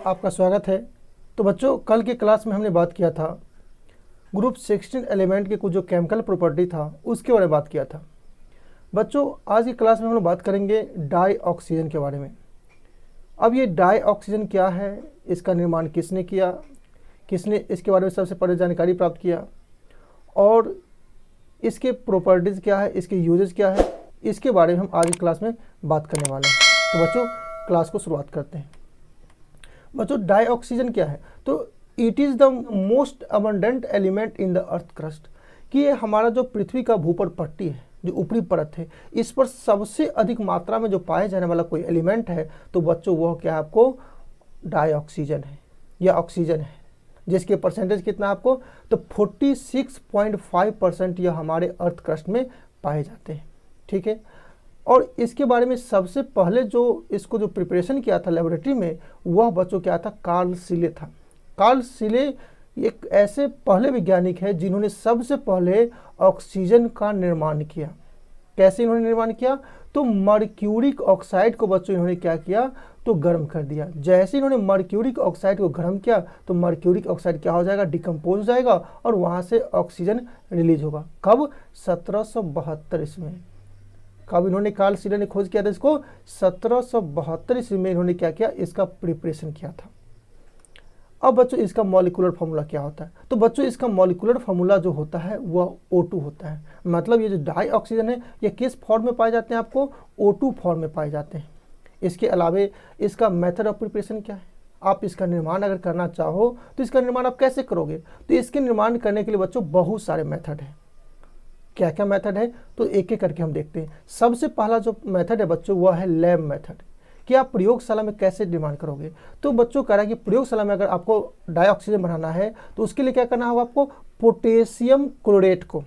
आपका स्वागत है। तो बच्चों, कल के क्लास में हमने बात किया था ग्रुप 16 एलिमेंट के कुछ जो केमिकल प्रॉपर्टी था उसके बारे में बात किया था। बच्चों, आज की क्लास में हम लोग बात करेंगे डाई ऑक्सीजन के बारे में। अब ये डाई ऑक्सीजन क्या है, इसका निर्माण किसने किया, किसने इसके बारे में सबसे पहले जानकारी प्राप्त किया और इसके प्रॉपर्टीज़ क्या है, इसके यूजेस क्या है, इसके बारे में हम आज की क्लास में बात करने वाले हैं। तो बच्चों, क्लास को शुरुआत करते हैं। बच्चों, डाई ऑक्सीजन क्या है? तो it is the most abundant element in the earth crust, कि ये हमारा जो पृथ्वी का भूपर पट्टी है, जो ऊपरी परत है, इस पर सबसे अधिक मात्रा में जो पाए जाने वाला कोई एलिमेंट है तो बच्चों वह क्या है, आपको डाई ऑक्सीजन है या ऑक्सीजन है, जिसके परसेंटेज कितना आपको, तो 46.5% यह हमारे अर्थ क्रस्ट में पाए जाते हैं। ठीक है, और इसके बारे में सबसे पहले जो इसको जो प्रिपरेशन किया था लेबोरेटरी में, वह बच्चों क्या था, कार्ल सीले था। कार्ल सीले एक ऐसे पहले वैज्ञानिक है जिन्होंने सबसे पहले ऑक्सीजन का निर्माण किया। कैसे इन्होंने निर्माण किया? तो मर्क्यूरिक ऑक्साइड को बच्चों इन्होंने क्या किया, तो गर्म कर दिया। जैसे इन्होंने मर्क्यूरिक ऑक्साइड को गर्म किया तो मर्क्यूरिक ऑक्साइड क्या हो जाएगा, डिकम्पोज हो जाएगा और वहाँ से ऑक्सीजन रिलीज होगा। कब? 1772 ईस्वी में। कब इन्होंने, कार्ल सीले ने खोज किया था इसको? 1772 ईस्वी में इन्होंने क्या किया, इसका प्रिपरेशन किया था। अब बच्चों, इसका मॉलिक्यूलर फार्मूला क्या होता है? तो बच्चों, इसका मॉलिक्यूलर फार्मूला जो होता है वह O2 होता है। मतलब ये जो डाई ऑक्सीजन है ये किस फॉर्म में पाए जाते हैं, आपको O2 फॉर्म में पाए जाते हैं। इसके अलावे इसका मेथड ऑफ प्रिपरेशन क्या है? आप इसका निर्माण अगर करना चाहो तो इसका निर्माण आप कैसे करोगे? तो इसके निर्माण करने के लिए बच्चों बहुत सारे मेथड हैं। क्या क्या मेथड है, तो एक एक करके हम देखते हैं। सबसे पहला जो मेथड है बच्चों वह है लैब मेथड, कि आप प्रयोगशाला में कैसे निर्माण करोगे। तो बच्चों कह रहा है कि प्रयोगशाला में अगर आपको डाई ऑक्सीजन बनाना है तो उसके लिए क्या करना होगा, आपको पोटेशियम क्लोरेट को,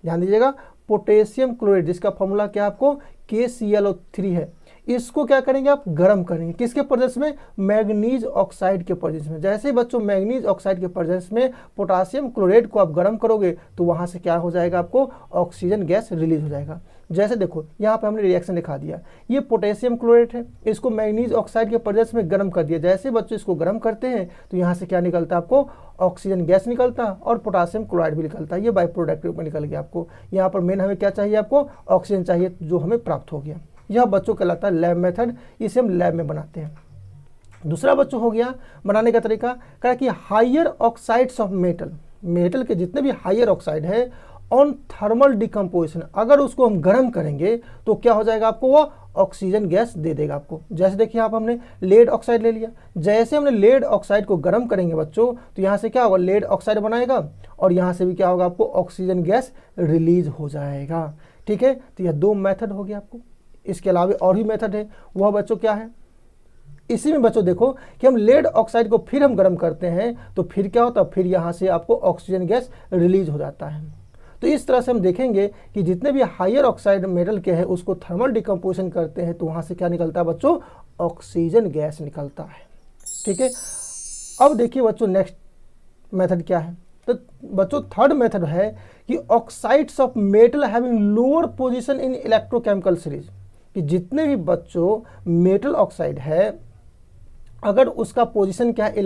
ध्यान दीजिएगा, पोटेशियम क्लोरेट जिसका फॉर्मूला क्या है आपको KClO3 है, इसको क्या करेंगे, आप गर्म करेंगे। किसके प्रेजेंस में? मैग्नीज ऑक्साइड के प्रेजेंस में। जैसे ही बच्चों मैग्नीज ऑक्साइड के प्रेजेंस में पोटेशियम क्लोराइड को आप गर्म करोगे तो वहां से क्या हो जाएगा, आपको ऑक्सीजन गैस रिलीज हो जाएगा। जैसे देखो यहाँ पे हमने रिएक्शन दिखा दिया, ये पोटेशियम क्लोराइड है, इसको मैग्नीज ऑक्साइड के प्रेजेंस में गर्म कर दिया। जैसे बच्चों इसको गर्म करते हैं तो यहाँ से क्या निकलता है, आपको ऑक्सीजन गैस निकलता है और पोटेशियम क्लोराइड भी निकलता है। ये बाई प्रोडक्ट में निकल गया। आपको यहाँ पर मेन हमें क्या चाहिए, आपको ऑक्सीजन चाहिए जो हमें प्राप्त हो गया। यह बच्चों कहलाता है लैब मेथड, इसे हम लैब में बनाते हैं। दूसरा बच्चों हो गया बनाने का तरीका, कहा कि higher oxides of metal, metal के जितने भी हायर ऑक्साइड है ऑन थर्मल डिकम्पोजिशन, अगर उसको हम गर्म करेंगे तो क्या हो जाएगा, आपको वो ऑक्सीजन गैस दे देगा आपको। जैसे देखिए यहाँ पर हमने लेड ऑक्साइड ले लिया, जैसे हमने लेड ऑक्साइड को गर्म करेंगे बच्चों तो यहाँ से क्या होगा, लेड ऑक्साइड बनाएगा और यहाँ से भी क्या होगा, आपको ऑक्सीजन गैस रिलीज हो जाएगा। ठीक है, तो यह दो मेथड हो गया आपको। इसके अलावा और भी मेथड है, वह बच्चों क्या है, इसी में बच्चों देखो कि हम लेड ऑक्साइड को फिर हम गर्म करते हैं तो फिर क्या होता है, फिर यहाँ से आपको ऑक्सीजन गैस रिलीज हो जाता है। तो इस तरह से हम देखेंगे कि जितने भी हायर ऑक्साइड मेटल के हैं उसको थर्मल डिकम्पोजिशन करते हैं तो वहाँ से क्या निकलता है बच्चों, ऑक्सीजन गैस निकलता है। ठीक है, अब देखिए बच्चों नेक्स्ट मेथड क्या है। तो बच्चों थर्ड मेथड है कि oxides of metal having lower position in electrochemical series, कि जितने भी बच्चों मेटल ऑक्साइड है अगर उसका पोजीशन क्या है,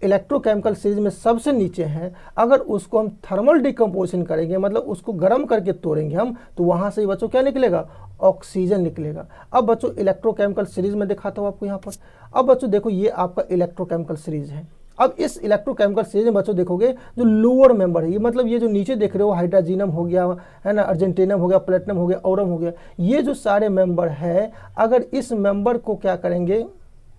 इलेक्ट्रोकेमिकल सीरीज में सबसे नीचे है, अगर उसको हम थर्मल डिकम्पोजिशन करेंगे, मतलब उसको गर्म करके तोड़ेंगे हम, तो वहाँ से बच्चों क्या निकलेगा, ऑक्सीजन निकलेगा। अब बच्चों इलेक्ट्रोकेमिकल सीरीज में दिखाता हूँ आपको यहाँ पर। अब बच्चों देखो ये आपका इलेक्ट्रोकेमिकल सीरीज है। अब इस इलेक्ट्रोकेमिकल सीरीज में बच्चों देखोगे जो लोअर मेंबर है, ये मतलब ये जो नीचे देख रहे हो हाइड्रोजीनम हो गया है ना, अर्जेंटीनम हो गया, प्लेटिनम हो गया, औरम हो गया, ये जो सारे मेंबर है, अगर इस मेंबर को क्या करेंगे,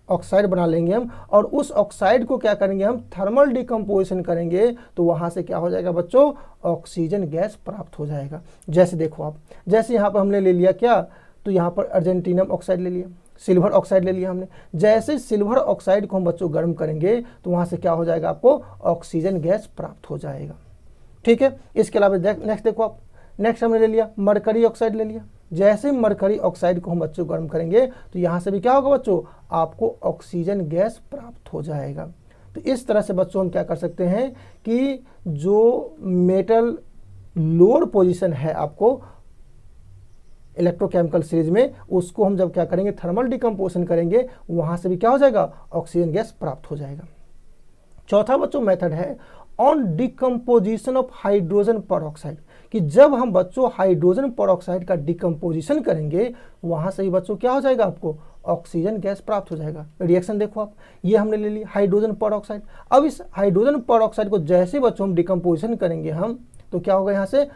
ऑक्साइड बना लेंगे हम और उस ऑक्साइड को क्या करेंगे, हम थर्मल डिकम्पोजिशन करेंगे तो वहाँ से क्या हो जाएगा बच्चों, ऑक्सीजन गैस प्राप्त हो जाएगा। जैसे देखो आप, जैसे यहाँ पर हमने ले लिया क्या, तो यहाँ पर अर्जेंटीनम ऑक्साइड ले लिया, सिल्वर ऑक्साइड ले लिया हमने। जैसे सिल्वर ऑक्साइड को हम बच्चों गर्म करेंगे तो वहाँ से क्या हो जाएगा, आपको ऑक्सीजन गैस प्राप्त हो जाएगा। ठीक है, इसके अलावा नेक्स्ट देखो आप, नेक्स्ट हमने ले लिया मरकरी ऑक्साइड ले लिया। जैसे मरकरी ऑक्साइड को हम बच्चों गर्म करेंगे तो यहाँ से भी क्या होगा बच्चों, आपको ऑक्सीजन गैस प्राप्त हो जाएगा। तो इस तरह से बच्चों हम क्या कर सकते हैं कि जो मेटल लोअर पोजीशन है आपको इलेक्ट्रोकेमिकल सीरीज में, उसको हम जब क्या करेंगे, थर्मल डिकम्पोजिशन करेंगे, वहाँ से भी क्या हो जाएगा, ऑक्सीजन गैस प्राप्त हो जाएगा। चौथा बच्चों मेथड है on decomposition of hydrogen peroxide, कि जब हम बच्चों हाइड्रोजन परऑक्साइड का डिकम्पोजिशन करेंगे, वहाँ से ही बच्चों क्या हो जाएगा, आपको ऑक्सीजन गैस प्राप्त हो जाएगा। रिएक्शन देखो आप, ये हमने ले ली हाइड्रोजन परऑक्साइड। अब इस हाइड्रोजन परऑक्साइड को जैसे बच्चों हम डिकम्पोजिशन करेंगे हम, तो क्या होगा, यहाँ से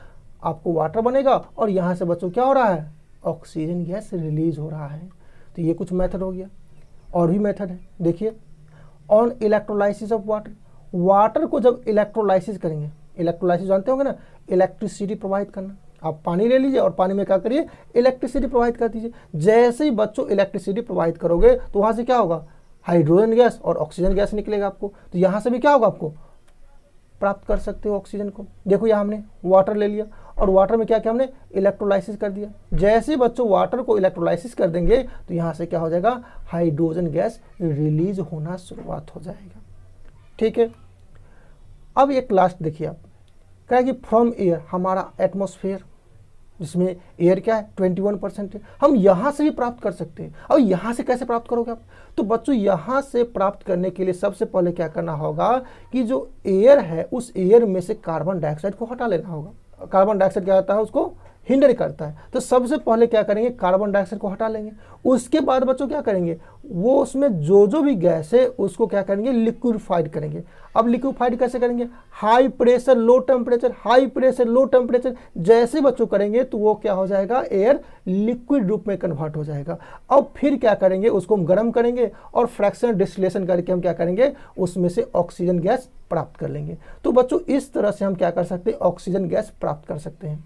आपको वाटर बनेगा और यहाँ से बच्चों क्या हो रहा है, ऑक्सीजन गैस रिलीज हो रहा है। तो ये कुछ मेथड हो गया। और भी मेथड है, देखिए on electrolysis of water, water को जब इलेक्ट्रोलाइसिस करेंगे, इलेक्ट्रोलाइसिस जानते होंगे ना, इलेक्ट्रिसिटी प्रोवाइड करना। आप पानी ले लीजिए और पानी में क्या करिए, इलेक्ट्रिसिटी प्रोवाइड कर दीजिए। जैसे ही बच्चों इलेक्ट्रिसिटी प्रोवाइड करोगे तो वहाँ से क्या होगा, हाइड्रोजन गैस और ऑक्सीजन गैस निकलेगा आपको। तो यहाँ से भी क्या होगा, आपको प्राप्त कर सकते हो ऑक्सीजन को। देखो यहाँ हमने वाटर ले लिया और वाटर में क्या किया हमने, इलेक्ट्रोलाइसिस कर दिया। जैसे बच्चों वाटर को इलेक्ट्रोलाइसिस कर देंगे तो यहाँ से क्या हो जाएगा, हाइड्रोजन गैस रिलीज होना शुरुआत हो जाएगा। ठीक है। अब एक लास्ट देखिए आप, क्या है कि फ्रॉम एयर, हमारा एटमॉस्फेयर जिसमें एयर क्या है 21% है, हम यहाँ से भी प्राप्त कर सकते हैं। और यहाँ से कैसे प्राप्त करोगे आप, तो बच्चों यहाँ से प्राप्त करने के लिए सबसे पहले क्या करना होगा कि जो एयर है उस एयर में से कार्बन डाइऑक्साइड को हटा लेना होगा। कार्बन डाइऑक्साइड क्या होता है, उसको हिंडर करता है। तो सबसे पहले क्या करेंगे, कार्बन डाइऑक्साइड को हटा लेंगे। उसके बाद बच्चों क्या करेंगे, वो उसमें जो भी गैस है उसको क्या करेंगे, लिक्विफाइड करेंगे। अब लिक्विफाइड कैसे करेंगे, high pressure low temperature, high pressure low temperature जैसे बच्चों करेंगे तो वो क्या हो जाएगा, एयर लिक्विड रूप में कन्वर्ट हो जाएगा। अब फिर क्या करेंगे, उसको हम गर्म करेंगे और फ्रैक्शनल डिस्टिलेशन करके हम क्या करेंगे, उसमें से ऑक्सीजन गैस प्राप्त कर लेंगे। तो बच्चों इस तरह से हम क्या कर सकते हैं, ऑक्सीजन गैस प्राप्त कर सकते हैं।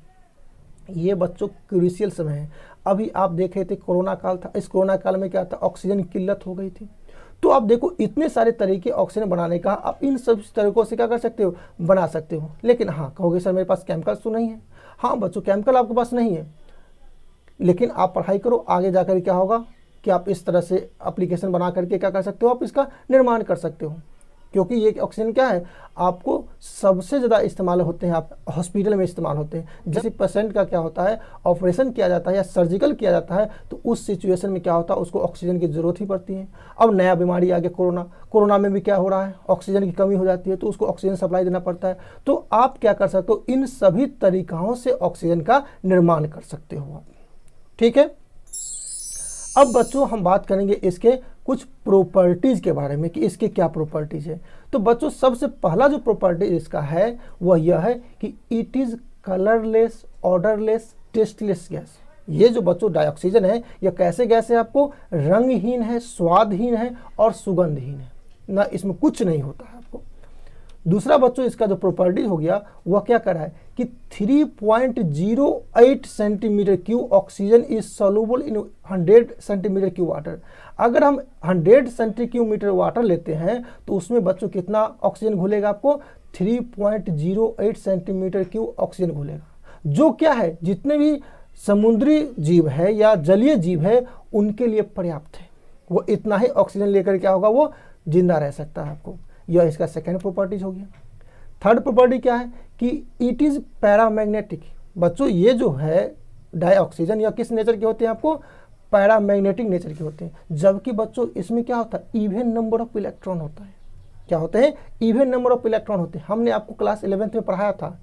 ये बच्चों क्रूशियल समय है। अभी आप देख रहे थे कोरोना काल था, इस कोरोना काल में क्या था, ऑक्सीजन की किल्लत हो गई थी। तो आप देखो इतने सारे तरीके ऑक्सीजन बनाने का, आप इन सब तरीकों से क्या कर सकते हो, बना सकते हो। लेकिन हाँ कहोगे सर मेरे पास केमिकल्स तो नहीं है। हाँ बच्चों केमिकल आपके पास नहीं है, लेकिन आप पढ़ाई करो, आगे जाकर क्या होगा कि आप इस तरह से एप्लीकेशन बना करके क्या कर सकते हो, आप इसका निर्माण कर सकते हो। क्योंकि ये ऑक्सीजन क्या है, आपको सबसे ज़्यादा इस्तेमाल होते हैं, आप हॉस्पिटल में इस्तेमाल होते हैं। जैसे पेशेंट का क्या होता है, ऑपरेशन किया जाता है या सर्जिकल किया जाता है, तो उस सिचुएशन में क्या होता है, उसको ऑक्सीजन की ज़रूरत ही पड़ती है। अब नया बीमारी आ गया कोरोना, कोरोना में भी क्या हो रहा है, ऑक्सीजन की कमी हो जाती है, तो उसको ऑक्सीजन सप्लाई देना पड़ता है। तो आप क्या कर सकते हो, इन सभी तरीक़ों से ऑक्सीजन का निर्माण कर सकते हो आप। ठीक है। अब बच्चों हम बात करेंगे इसके कुछ प्रॉपर्टीज़ के बारे में कि इसके क्या प्रॉपर्टीज़ है। तो बच्चों सबसे पहला जो प्रॉपर्टी इसका है वह यह है कि it is colourless, odourless, tasteless gas. ये जो बच्चों डाइऑक्सीजन है यह कैसे गैस है, आपको रंगहीन है, स्वादहीन है और सुगंधहीन है ना, इसमें कुछ नहीं होता है आपको। दूसरा बच्चों इसका जो प्रॉपर्टी हो गया वह क्या कर रहा है कि 3.08 centimetre cube oxygen is soluble in 100 centimetre cube water. अगर हम 100 सेंटीमीटर वाटर लेते हैं तो उसमें बच्चों कितना ऑक्सीजन घुलेगा, आपको 3.08 सेंटीमीटर क्यूब ऑक्सीजन घुलेगा। जो क्या है, जितने भी समुद्री जीव है या जलीय जीव है उनके लिए पर्याप्त है। वो इतना ही ऑक्सीजन लेकर क्या होगा, वो जिंदा रह सकता है आपको। यह इसका सेकेंड प्रॉपर्टीज हो गया। थर्ड प्रॉपर्टी क्या है कि इट इज़ पैरामैग्नेटिक। बच्चों ये जो है डाइऑक्सीजन या किस नेचर के होते हैं, आपको पैरामैग्नेटिक नेचर के होते हैं। जबकि बच्चों इसमें क्या होता है, इवन नंबर ऑफ इलेक्ट्रॉन होता है। क्या होते हैं, इवन नंबर ऑफ इलेक्ट्रॉन होते हैं। हमने आपको क्लास 11th में पढ़ाया था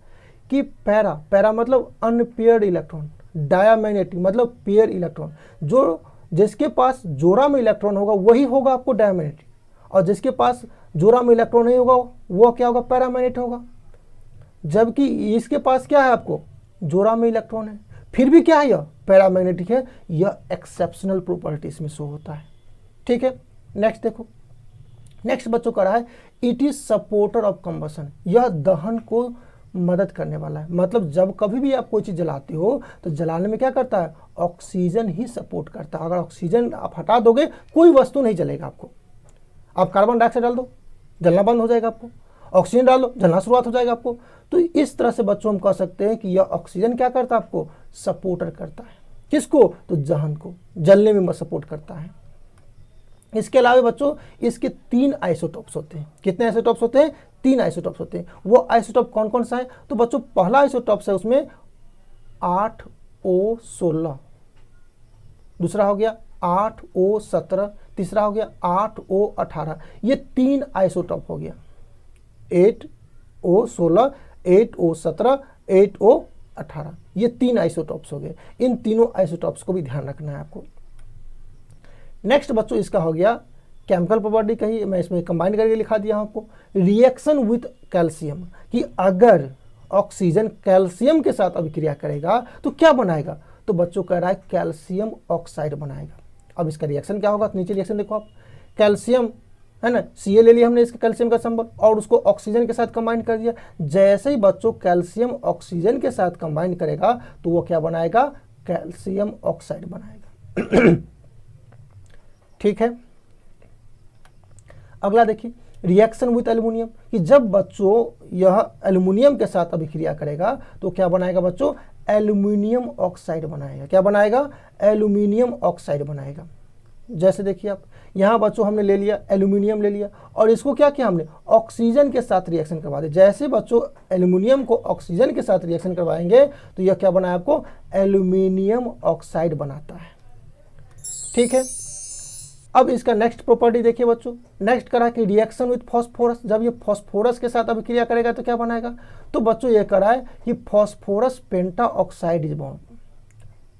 कि पैरा मतलब अनपेयर्ड इलेक्ट्रॉन, डायमैग्नेटिक मतलब पेयर इलेक्ट्रॉन। जो जिसके पास जोड़ा में इलेक्ट्रॉन होगा वही होगा आपको डायमैग्नेटिक, और जिसके पास जोड़ा में इलेक्ट्रॉन नहीं होगा वो क्या होगा, पैरामैग्नेटिक होगा। जबकि इसके पास क्या है, आपको जोड़ा में इलेक्ट्रॉन है, फिर भी क्या है, यह पैरामैग्नेटिक है। यह एक्सेप्शनल प्रॉपर्टी इसमें शो होता है। ठीक है। नेक्स्ट देखो, नेक्स्ट बच्चों का रहा है it is supporter of combustion. यह दहन को मदद करने वाला है। मतलब जब कभी भी आप कोई चीज़ जलाते हो तो जलाने में क्या करता है, ऑक्सीजन ही सपोर्ट करता है। अगर ऑक्सीजन आप हटा दोगे कोई वस्तु नहीं जलेगा आपको। आप कार्बन डाइऑक्साइड डाल दो, जलना बंद हो जाएगा आपको। ऑक्सीजन डाल दो, जलना शुरुआत हो जाएगा आपको। तो इस तरह से बच्चों हम कह सकते हैं कि यह ऑक्सीजन क्या करता है, आपको सपोर्टर करता है। किसको, तो दहन को, जलने में सपोर्ट करता है। इसके अलावा बच्चों इसके 3 आइसोटॉप्स होते हैं। कितने आइसोटॉप्स होते हैं, 3 आइसोटॉप्स होते हैं। वो आइसोटॉप कौन कौन सा है, तो बच्चों पहला आइसोटॉप्स है उसमें 8O16। दूसरा हो गया 8O17, तीसरा हो गया 8O18। ये 3 आइसोटॉप हो गया, 8O16, 8O17, 8O18, ये 3 आइसोटॉप्स हो गए। इन तीनों आइसोटॉप्स को भी ध्यान रखना है आपको। नेक्स्ट बच्चों इसका हो गया केमिकल प्रॉपर्टी का ही मैं इसमें कंबाइन करके लिखा दिया हूं आपको। रिएक्शन विथ कैल्शियम, कि अगर ऑक्सीजन कैल्शियम के साथ अभिक्रिया करेगा तो क्या बनाएगा, तो बच्चों कह रहा है कैल्शियम ऑक्साइड बनाएगा। अब इसका रिएक्शन क्या होगा, नीचे रिएक्शन देखो आप, कैल्शियम है ना, Ca ले लिया हमने इसके कैल्शियम का सिंबल और उसको ऑक्सीजन के साथ कंबाइन कर दिया। जैसे ही बच्चों कैल्शियम ऑक्सीजन के साथ कंबाइन करेगा तो वो क्या बनाएगा, कैल्शियम ऑक्साइड बनाएगा। ठीक है, अगला देखिए रिएक्शन विथ एल्युमिनियम, कि जब बच्चों यह एल्युमिनियम के साथ अभिक्रिया करेगा तो क्या बनाएगा बच्चों, एल्युमिनियम ऑक्साइड बनाएगा। क्या बनाएगा, एल्युमिनियम ऑक्साइड बनाएगा। जैसे देखिए आप यहाँ बच्चों हमने ले लिया एल्युमिनियम ले लिया और इसको क्या किया हमने, ऑक्सीजन के साथ रिएक्शन करवा दिया। जैसे बच्चों एल्युमिनियम को ऑक्सीजन के साथ रिएक्शन करवाएंगे तो यह क्या बनाया आपको, एल्युमिनियम ऑक्साइड बनाता है। ठीक है, अब इसका नेक्स्ट प्रॉपर्टी देखिए बच्चों, नेक्स्ट करा कि रिएक्शन विथ फॉस्फोरस, जब ये फॉस्फोरस के साथ अभिक्रिया करेगा तो क्या बनाएगा, तो बच्चों ये करा है कि phosphorus penta oxide is bond,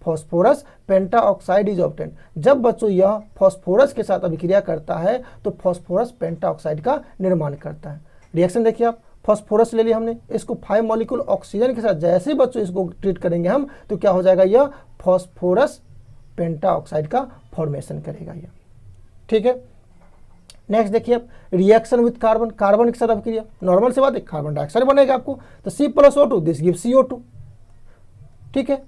phosphorus penta oxide is obtain. जब बच्चों यह फॉस्फोरस के साथ अभिक्रिया करता है तो फॉस्फोरस पेंटा ऑक्साइड का निर्माण करता है। रिएक्शन देखिए आप, फॉस्फोरस ले लिया हमने, इसको 5 मॉलिक्यूल ऑक्सीजन के साथ जैसे ही बच्चों इसको ट्रीट करेंगे हम तो क्या हो जाएगा, यह फॉस्फोरस पेंटा ऑक्साइड का फॉर्मेशन करेगा यह। ठीक है, नेक्स्ट देखिए आप रिएक्शन विथ कार्बन, कार्बन के साथ अभिक्रिया, नॉर्मल से बात है कार्बन डाइऑक्साइड बनेगा आपको, तो C+O2 दिस गिव CO2। ठीक है,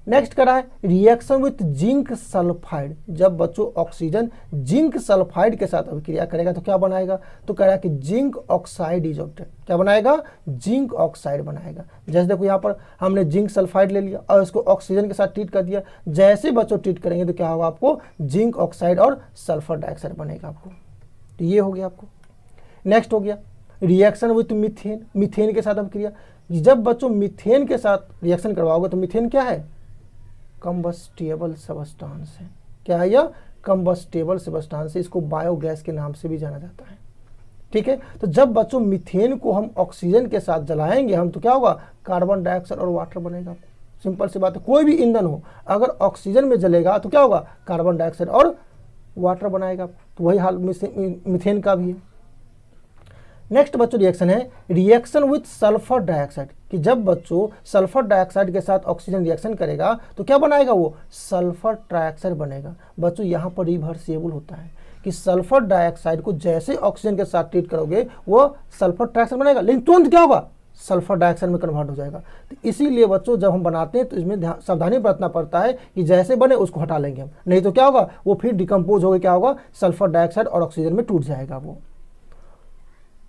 नेक्स्ट करा है रिएक्शन विथ जिंक सल्फाइड, जब बच्चों ऑक्सीजन जिंक सल्फाइड के साथ अभिक्रिया करेगा तो क्या बनाएगा, तो कह रहा है कि जिंक ऑक्साइड इज ऑब्टेन। क्या बनाएगा, जिंक ऑक्साइड बनाएगा। जैसे देखो यहाँ पर हमने जिंक सल्फाइड ले लिया और इसको ऑक्सीजन के साथ ट्रीट कर दिया, जैसे बच्चों ट्रीट करेंगे तो क्या होगा आपको, जिंक ऑक्साइड और सल्फर डाइऑक्साइड बनेगा आपको। तो ये हो गया आपको। नेक्स्ट हो गया रिएक्शन विथ मीथेन, मीथेन के साथ अभिक्रिया, जब बच्चों मीथेन के साथ रिएक्शन करवाओगे तो मीथेन क्या है, कंबस्टेबल सब्सटेंस है। क्या है यह, कंबस्टेबल सब्सटेंस है, इसको बायोगैस के नाम से भी जाना जाता है। ठीक है, तो जब बच्चों मीथेन को हम ऑक्सीजन के साथ जलाएंगे हम तो क्या होगा, कार्बन डाइऑक्साइड और वाटर बनेगा। सिंपल सी बात है, कोई भी ईंधन हो अगर ऑक्सीजन में जलेगा तो क्या होगा, कार्बन डाइऑक्साइड और वाटर बनाएगा। तो वही हाल मीथेन का भी है। नेक्स्ट बच्चों रिएक्शन है रिएक्शन विथ सल्फर डाइऑक्साइड, कि जब बच्चों सल्फर डाइऑक्साइड के साथ ऑक्सीजन रिएक्शन करेगा तो क्या बनाएगा, वो सल्फर ट्राइऑक्साइड बनेगा। बच्चों यहाँ पर रिवर्सिबल होता है कि सल्फर डाइऑक्साइड को जैसे ऑक्सीजन के साथ ट्रीट करोगे वो सल्फर ट्राइऑक्साइड बनेगा, लेकिन तुरंत क्या होगा, सल्फर डाइऑक्साइड में कन्वर्ट हो जाएगा। तो इसीलिए बच्चों जब हम बनाते हैं तो इसमें सावधानी बरतना पड़ता है कि जैसे बने उसको हटा लेंगे हम, नहीं तो क्या होगा, वो फिर डिकम्पोज होकर क्या होगा, सल्फर डाइऑक्साइड और ऑक्सीजन में टूट जाएगा वो।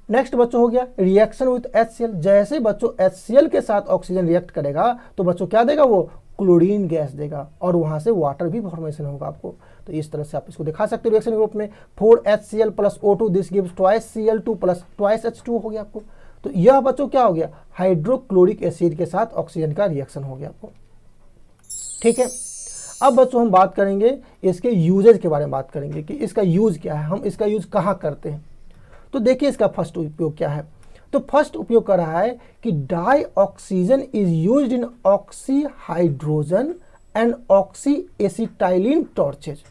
नेक्स्ट बच्चों हो गया रिएक्शन विथ HCl, जैसे बच्चों HCl के साथ ऑक्सीजन रिएक्ट करेगा तो बच्चों क्या देगा, वो क्लोरीन गैस देगा और वहां से वाटर भी फॉर्मेशन होगा आपको। तो इस तरह से आप इसको दिखा सकते हो रिएक्शन ग्रुप में 4HCl + O2 this gives twice Cl2 + twice H2 हो गया आपको। तो यह बच्चों क्या हो गया, हाइड्रोक्लोरिक एसिड के साथ ऑक्सीजन का रिएक्शन हो गया आपको। ठीक है, अब बच्चों हम बात करेंगे इसके यूजेज के बारे में बात करेंगे कि इसका यूज क्या है, हम इसका यूज कहाँ करते हैं। तो देखिए इसका फर्स्ट उपयोग क्या है, तो फर्स्ट उपयोग कर रहा है कि dioxygen is used in oxy hydrogen and oxy acetylene torches.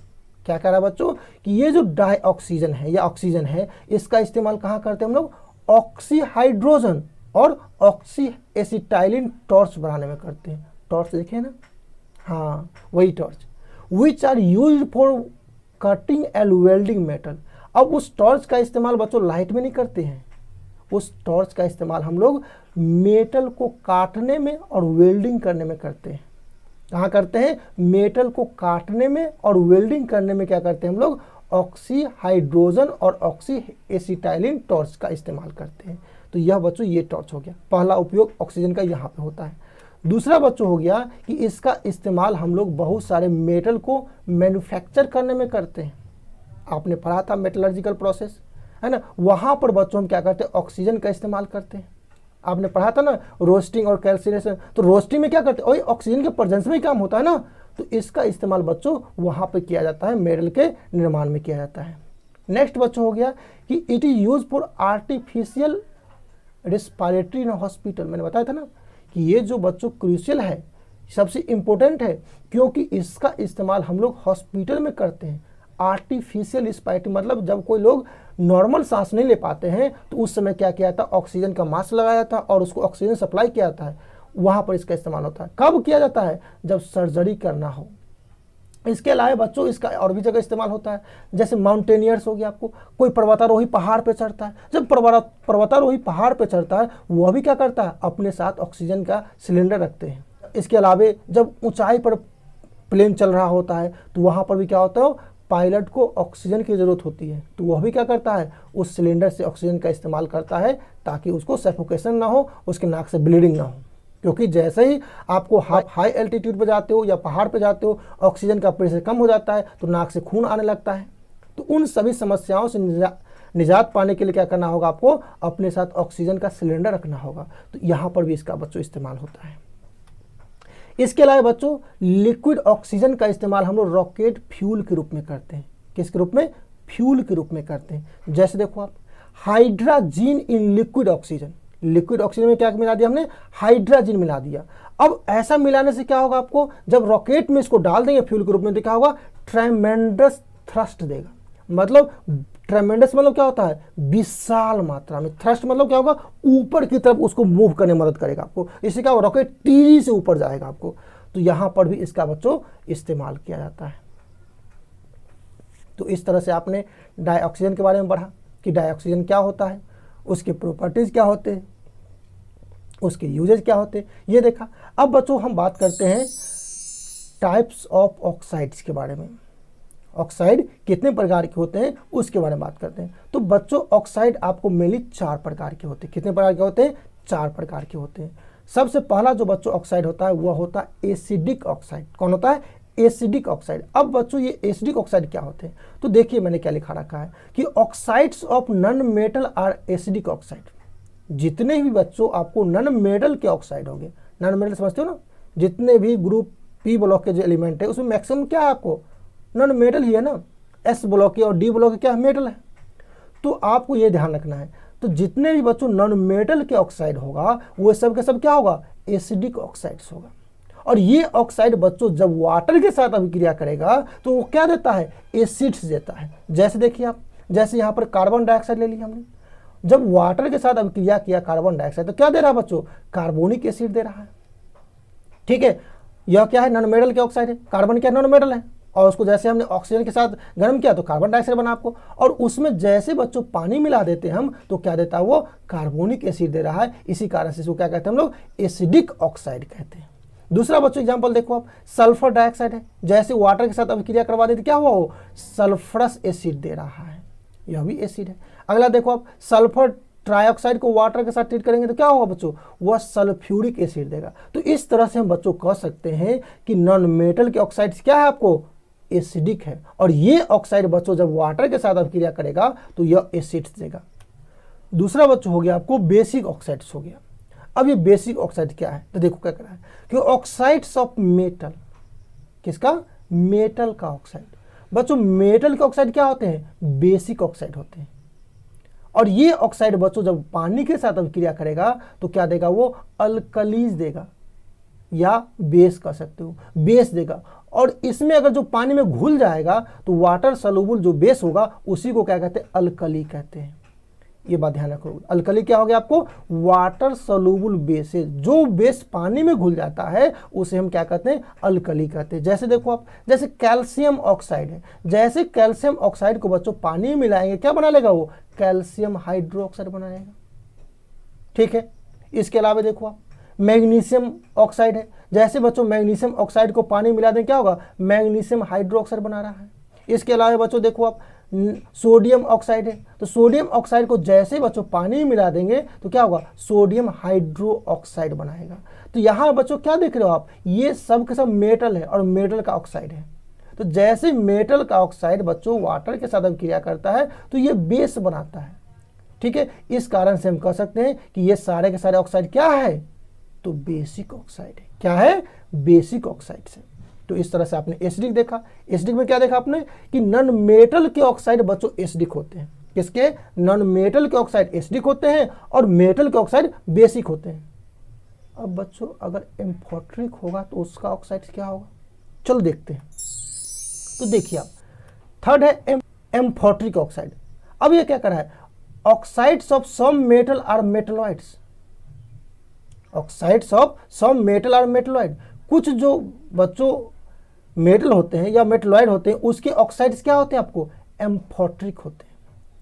क्या कह रहा है बच्चों कि ये जो डाई ऑक्सीजन है या ऑक्सीजन है इसका इस्तेमाल कहाँ करते हैं हम लोग, ऑक्सी हाइड्रोजन और ऑक्सी एसिटाइलिन टॉर्च बनाने में करते हैं। टॉर्च देखिए ना, हाँ वही torch, which are used for cutting and welding metal. अब उस टॉर्च का इस्तेमाल बच्चों लाइट में नहीं करते हैं, उस टॉर्च का इस्तेमाल हम लोग मेटल को काटने में और वेल्डिंग करने में करते हैं। कहाँ करते हैं, मेटल को काटने में और वेल्डिंग करने में क्या करते हैं हम लोग, ऑक्सी हाइड्रोजन और ऑक्सी एसिटाइलिन टॉर्च का इस्तेमाल करते हैं। तो यह बच्चों ये टॉर्च हो गया, पहला उपयोग ऑक्सीजन का यहाँ पे होता है। दूसरा बच्चों हो गया कि इसका इस्तेमाल हम लोग बहुत सारे मेटल को मैन्युफैक्चर करने में करते हैं। आपने पढ़ा था मेटलर्जिकल प्रोसेस है ना, वहाँ पर बच्चों हम क्या करते हैं, ऑक्सीजन का इस्तेमाल करते हैं। आपने पढ़ा था ना रोस्टिंग और कैल्सिनेशन, तो रोस्टिंग में क्या करते हैं, वही ऑक्सीजन के प्रेजेंस में ही काम होता है ना। तो इसका इस्तेमाल बच्चों वहाँ पे किया जाता है, मेडल के निर्माण में किया जाता है। नेक्स्ट बच्चों हो गया कि it is use for artificial respiratory in hospital. मैंने बताया था ना कि ये जो बच्चों क्रूशियल है, सबसे इम्पोर्टेंट है, क्योंकि इसका इस्तेमाल हम लोग हॉस्पिटल में करते हैं। आर्टिफिशियल रेस्पिरेटरी मतलब जब कोई लोग नॉर्मल सांस नहीं ले पाते हैं तो उस समय क्या किया जाता है, ऑक्सीजन का मास्क लगाया जाता है और उसको ऑक्सीजन सप्लाई किया जाता है, वहाँ पर इसका इस्तेमाल होता है। कब किया जाता है, जब सर्जरी करना हो। इसके अलावा बच्चों इसका और भी जगह इस्तेमाल होता है, जैसे माउंटेनियर्स हो गया, आपको कोई पर्वतारोही पहाड़ पे चढ़ता है, जब पर्वतारोही पहाड़ पे चढ़ता है वह भी क्या करता है, अपने साथ ऑक्सीजन का सिलेंडर रखते हैं। इसके अलावा जब ऊंचाई पर प्लेन चल रहा होता है तो वहाँ पर भी क्या होता है, पायलट को ऑक्सीजन की ज़रूरत होती है, तो वह भी क्या करता है, उस सिलेंडर से ऑक्सीजन का इस्तेमाल करता है ताकि उसको सफोकेशन ना हो, उसके नाक से ब्लीडिंग ना हो। क्योंकि जैसे ही आपको हाई एल्टीट्यूड पर जाते हो या पहाड़ पर जाते हो, ऑक्सीजन का प्रेशर कम हो जाता है तो नाक से खून आने लगता है। तो उन सभी समस्याओं से निजात पाने के लिए क्या करना होगा, आपको अपने साथ ऑक्सीजन का सिलेंडर रखना होगा। तो यहाँ पर भी इसका बच्चों इस्तेमाल होता है। इसके अलावा बच्चों लिक्विड ऑक्सीजन का इस्तेमाल हम लोग रॉकेट फ्यूल के रूप में करते हैं। किसके रूप में, फ्यूल के रूप में करते हैं। जैसे देखो आप, hydrogen in liquid oxygen, liquid oxygen में क्या मिला दिया हमने, हाइड्रोजन मिला दिया। अब ऐसा मिलाने से क्या होगा, आपको जब रॉकेट में इसको डाल देंगे फ्यूल के रूप में तो क्या होगा, ट्रेमेंडस थ्रस्ट देगा। मतलब ट्रेमेंडस मतलब क्या होता है, विशाल मात्रा में। थ्रस्ट मतलब क्या होगा, ऊपर की तरफ उसको मूव करने में मदद करेगा आपको। इससे क्या होगा, रॉकेट तेजी से ऊपर जाएगा आपको। तो यहां पर भी इसका बच्चों इस्तेमाल किया जाता है। तो इस तरह से आपने डाइऑक्सीजन के बारे में पढ़ा कि डाइऑक्सीजन क्या होता है, उसके प्रॉपर्टीज क्या होते हैं, उसके यूजेज क्या होते हैं, ये देखा। अब बच्चों हम बात करते हैं टाइप्स ऑफ ऑक्साइड्स के बारे में। ऑक्साइड कितने प्रकार के होते हैं उसके बारे में बात करते हैं। तो बच्चों ऑक्साइड आपको मेनली 4 प्रकार के होते हैं। कितने प्रकार के होते हैं, 4 प्रकार के होते हैं। सबसे पहला जो बच्चों ऑक्साइड होता है वह होता है एसिडिक ऑक्साइड। कौन होता है, एसिडिक ऑक्साइड। अब बच्चों ये एसिडिक ऑक्साइड क्या होते हैं, तो देखिए मैंने क्या लिखा रखा है कि oxides of non metal are acidic oxide. जितने भी बच्चों आपको नॉन मेटल के ऑक्साइड होंगे, नॉन मेटल समझते हो ना, जितने भी ग्रुप पी ब्लॉक के जो एलिमेंट है उसमें मैक्सिमम क्या है, आपको नॉन मेटल ही है ना। एस ब्लॉक के और डी ब्लॉक के क्या है, मेटल है। तो आपको ये ध्यान रखना है। तो जितने भी बच्चों नॉन मेटल के ऑक्साइड होगा वो सब के सब क्या होगा, एसिडिक ऑक्साइड्स होगा। और ये ऑक्साइड बच्चों जब वाटर के साथ अभिक्रिया करेगा तो वो क्या देता है, एसिड्स देता है। जैसे देखिए आप, जैसे यहाँ पर कार्बन डाइऑक्साइड ले लिया हमने, जब वाटर के साथ अभिक्रिया किया कार्बन डाइऑक्साइड तो क्या दे रहा है बच्चों, कार्बोनिक एसिड दे रहा है। ठीक है, यह क्या है, नॉन मेटल के ऑक्साइड है। कार्बन क्या नॉन मेटल है, और उसको जैसे हमने ऑक्सीजन के साथ गर्म किया तो कार्बन डाइऑक्साइड बना आपको। और उसमें जैसे बच्चों पानी मिला देते हैं हम तो क्या देता है, वो कार्बोनिक एसिड दे रहा है। इसी कारण से इसको क्या कहते हैं हम लोग, एसिडिक ऑक्साइड कहते हैं। दूसरा बच्चों एग्जांपल देखो आप, सल्फर डाइऑक्साइड है, जैसे वाटर के साथ अभिक्रिया करवा देते क्या हुआ, वो सल्फरस एसिड दे रहा है, यह भी एसिड है। अगला देखो आप, सल्फर ट्राइऑक्साइड को वाटर के साथ ट्रीट करेंगे तो क्या होगा बच्चों, वह सल्फ्यूरिक एसिड देगा। तो इस तरह से हम बच्चों कह सकते हैं कि नॉन मेटल के ऑक्साइड्स क्या है, आपको एसिडिक है। और ये ऑक्साइड बच्चों जब वाटर के साथ अभिक्रिया करेगा तो यह एसिड्स देगा। दूसरा बच्चों हो गया आपको बेसिक ऑक्साइड्स हो गया। अब ये बेसिक ऑक्साइड क्या है, तो देखो क्या कर रहा है कि ऑक्साइड्स ऑफ मेटल, किसका, मेटल का ऑक्साइड। बच्चों मेटल के ऑक्साइड क्या होते हैं, बेसिक ऑक्साइड होते हैं। और ये ऑक्साइड बच्चों जब पानी के साथ अभिक्रिया करेगा तो क्या देगा, वो अल्कलीज देगा या बेस कह सकते हो, बेस देगा। और इसमें अगर जो पानी में घुल जाएगा तो वाटर सॉल्युबल जो बेस होगा उसी को क्या कहते हैं, अल्कली कहते हैं। ये बात ध्यान रखो, अल्कली क्या हो गया आपको, वाटर सॉल्युबल बेस है। जो बेस पानी में घुल जाता है उसे हम क्या कहते हैं, अल्कली कहते हैं। जैसे देखो आप, जैसे कैल्शियम ऑक्साइड है, जैसे कैल्शियम ऑक्साइड को बच्चों पानी में मिलाएंगे क्या बना लेगा, वो कैल्शियम हाइड्रोक्साइड बना लेगा। ठीक है, इसके अलावा देखो आप, मैग्नीशियम ऑक्साइड है, जैसे बच्चों मैग्नीशियम ऑक्साइड को पानी मिला दें क्या होगा, मैग्नीशियम हाइड्रोक्साइड बना रहा है। इसके अलावा बच्चों देखो आप, सोडियम ऑक्साइड है, तो सोडियम ऑक्साइड को जैसे बच्चों पानी में मिला देंगे तो क्या होगा, सोडियम हाइड्रो ऑक्साइड बनाएगा। तो यहाँ बच्चों क्या देख रहे हो आप, ये सब के सब मेटल है और मेटल का ऑक्साइड है। तो जैसे मेटल का ऑक्साइड बच्चों वाटर के साथ अभिक्रिया करता है तो ये बेस बनाता है। ठीक है, इस कारण से हम कह सकते हैं कि ये सारे के सारे ऑक्साइड क्या है, तो बेसिक ऑक्साइड है। क्या है, बेसिक ऑक्साइड से। तो इस तरह से आपने एसिडिक देखा। एसिडिक में क्या देखा आपने कि नॉन मेटल के ऑक्साइड बच्चों एसिडिक होते हैं। किसके? नॉन मेटल के ऑक्साइड एसिडिक होते हैं और मेटल के ऑक्साइड बेसिक होते हैं। अब बच्चों अगर एम्फोटरिक होगा तो उसका ऑक्साइड क्या होगा? चलो देखते हैं। तो देखिए आप, थर्ड है एम्फोटरिक ऑक्साइड। अब ये क्या कर रहा है? Oxides of some metal are metalloids. Oxides of some metal are metalloid, कुछ जो बच्चों मेटल होते हैं या मेटलॉइड होते हैं उसके ऑक्साइड्स क्या होते हैं आपको? एम्फोटरिक होते हैं।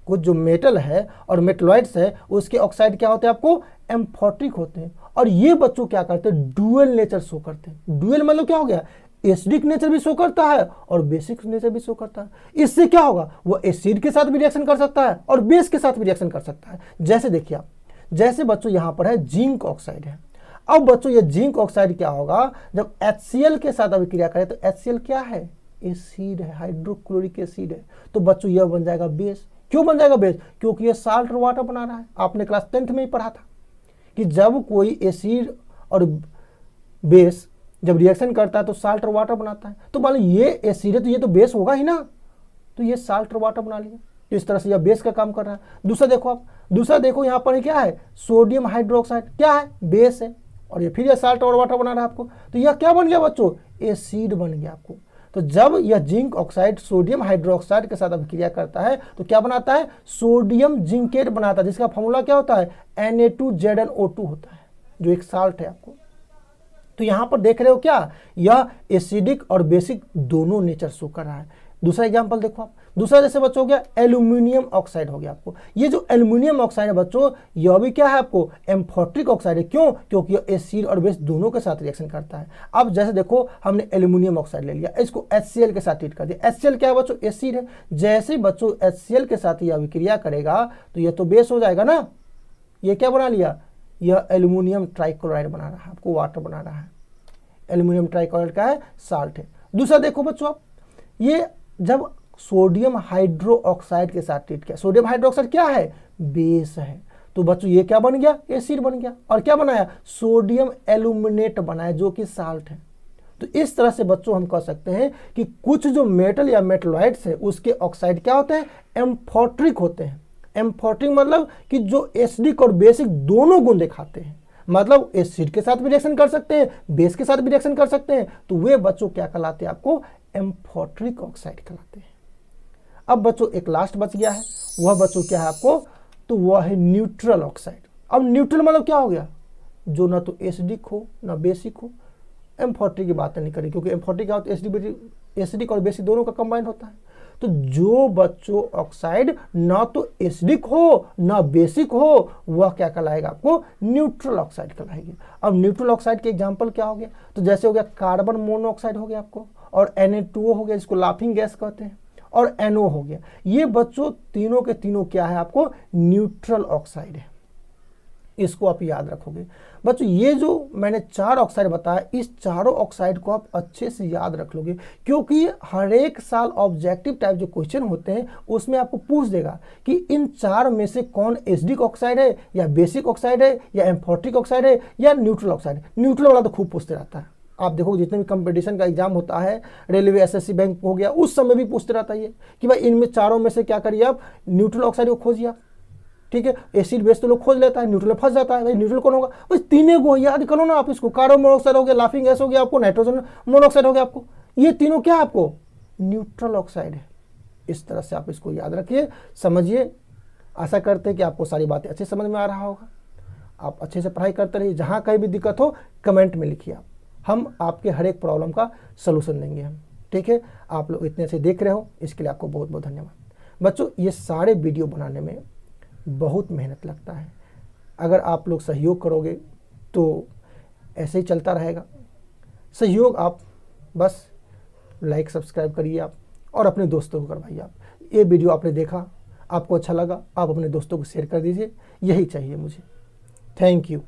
कुछ जो मेटल है और मेटलॉइड्स है उसके ऑक्साइड क्या होते हैं आपको? एम्फोटरिक होते हैं। और ये बच्चों क्या करते हैं? डुअल नेचर शो करते हैं। डुअल मतलब क्या हो गया? एसिडिक नेचर भी शो करता है और बेसिक नेचर भी शो करता है। इससे क्या होगा? वो एसिड के साथ भी रिएक्शन कर सकता है और बेस के साथ भी रिएक्शन कर सकता है। जैसे देखिए आप, जैसे बच्चों यहाँ पर है जिंक ऑक्साइड है। अब बच्चों ये जिंक ऑक्साइड क्या होगा? जब HCl के साथ अभिक्रिया करे तो HCl क्या है? एसिड है, हाइड्रोक्लोरिक एसिड है। तो बच्चों यह बन जाएगा बेस। क्यों बन जाएगा बेस? क्योंकि ये साल्ट वाटर बना रहा है। आपने क्लास 10th में ही पढ़ा था कि जब कोई एसिड और बेस जब रिएक्शन करता है तो साल्ट और वाटर बनाता है। तो मान लो ये एसिड है तो ये तो बेस होगा ही ना, तो ये साल्ट और वाटर बना लिया। तो इस तरह से यह बेस का काम कर रहा है। दूसरा देखो आप, दूसरा देखो यहाँ पर क्या है? सोडियम हाइड्रोक्साइड क्या है? बेस है। और ये फिर ये साल्ट और वाटर बना रहा है आपको। तो यह क्या बन गया बच्चों? एसिड बन गया आपको। तो जब यह जिंक ऑक्साइड सोडियम हाइड्रोक्साइड के साथ अभिक्रिया करता है तो क्या बनाता है? सोडियम जिंकेट बनाता है, जिसका फॉर्मूला क्या होता है? Na2ZnO2 होता है, जो एक साल्ट है आपको। तो यहां पर देख रहे हो क्या? यह एसिडिक और बेसिक दोनों नेचर शो कर रहा है। दूसरा एग्जांपल देखो आप, दूसरा जैसे बच्चों हो गया एल्यूमिनियम ऑक्साइड हो गया आपको। ये जो एल्यूमिनियम ऑक्साइड है बच्चों, यह भी क्या है आपको? एम्फोटरिक ऑक्साइड है। क्यों? क्योंकि यह एसिड और बेस दोनों के साथ रिएक्शन करता है। अब जैसे देखो हमने एल्यूमिनियम ऑक्साइड ले लिया, इसको HCl के साथ ट्रीट कर दिया। HCl क्या है बच्चों? एसिड है। जैसे ही बच्चों HCl के साथ यह अभिक्रिया करेगा तो यह तो बेस हो जाएगा ना। यह क्या बना लिया? यह एल्यूमिनियम ट्राइक्लोराइड बना रहा है आपको, वाटर बना रहा है। एल्यूमिनियम ट्राइक्लोराइड का है, साल्ट है। दूसरा देखो बच्चों आप, ये जब सोडियम हाइड्रो ऑक्साइड के साथ ट्रीट किया, सोडियम हाइड्रोक्साइड क्या है? बेस है। तो बच्चों ये क्या बन गया? एसिड बन गया। और क्या बनाया? सोडियम एल्यूमिनेट बनाया, जो कि साल्ट है। तो इस तरह से बच्चों हम कह सकते हैं कि कुछ जो मेटल या मेटलॉइड्स है उसके ऑक्साइड क्या होते हैं? एम्फोटरिक होते हैं। एम्फोटरिक मतलब कि जो एसिडिक और बेसिक दोनों गुण दिखाते हैं, मतलब एसिड के साथ भी रिएक्शन कर सकते हैं, बेस के साथ भी रिएक्शन कर सकते हैं। तो वे बच्चों क्या कहलाते हैं आपको? एम्फोटरिक ऑक्साइड कहलाते हैं। अब बच्चों एक लास्ट बच गया है, वह बच्चों क्या है आपको? तो वह है न्यूट्रल ऑक्साइड। अब न्यूट्रल मतलब क्या हो गया? जो ना तो एसिडिक हो ना बेसिक हो। एम्फोटरिक की बात नहीं करें क्योंकि एम्फोटरिक क्या होता है? एसिडिक और बेसिक दोनों का कंबाइंड होता है। तो जो बच्चों ऑक्साइड ना तो एसिडिक हो ना बेसिक हो वह क्या कहलाएगा आपको? न्यूट्रल ऑक्साइड कहलाएगी। अब न्यूट्रल ऑक्साइड के एग्जांपल क्या हो गया? तो जैसे हो गया कार्बन मोनोऑक्साइड हो गया आपको, और Na2O हो गया जिसको लाफिंग गैस कहते हैं, और NO हो गया। ये बच्चों तीनों के तीनों क्या है आपको? न्यूट्रल ऑक्साइड है। इसको आप याद रखोगे बच्चों। ये जो मैंने 4 ऑक्साइड बताया, इस चारों ऑक्साइड को आप अच्छे से याद रख लोगे, क्योंकि हर एक साल ऑब्जेक्टिव टाइप जो क्वेश्चन होते हैं उसमें आपको पूछ देगा कि इन 4 में से कौन एसिडिक ऑक्साइड है या बेसिक ऑक्साइड है या एम्फोटरिक ऑक्साइड है या न्यूट्रल ऑक्साइड है। न्यूट्रल वाला तो खूब पूछते रहता है। आप देखो जितने भी कंपटीशन का एग्जाम होता है, रेलवे SSC बैंक हो गया, उस समय भी पूछते रहता है कि भाई इनमें चारों में से क्या करिए आप? न्यूट्रल ऑक्साइड को खोजिए आप। ठीक है, एसिड बेस तो लोग खोज लेता है, न्यूट्रल फंस जाता है। भाई न्यूट्रल कौन होगा? बस तीनों को याद करो ना आप इसको। कार्बन मोनोऑक्साइड हो गया, लाफिंग गैस हो गया आपको, नाइट्रोजन मोनोऑक्साइड हो गया आपको। ये तीनों क्या है आपको? न्यूट्रल ऑक्साइड है। इस तरह से आप इसको याद रखिए, समझिए। आशा करते हैं कि आपको सारी बातें अच्छे समझ में आ रहा होगा। आप अच्छे से पढ़ाई करते रहिए। जहाँ कहीं भी दिक्कत हो कमेंट में लिखिए आप, हम आपके हर एक प्रॉब्लम का सलूशन देंगे हम। ठीक है, आप लोग इतने से देख रहे हो इसके लिए आपको बहुत बहुत धन्यवाद। बच्चों ये सारे वीडियो बनाने में बहुत मेहनत लगता है। अगर आप लोग सहयोग करोगे तो ऐसे ही चलता रहेगा। सहयोग आप बस लाइक सब्सक्राइब करिए आप, और अपने दोस्तों को करवाइए आप। ये वीडियो आपने देखा, आपको अच्छा लगा, आप अपने दोस्तों को शेयर कर दीजिए। यही चाहिए मुझे। Thank you.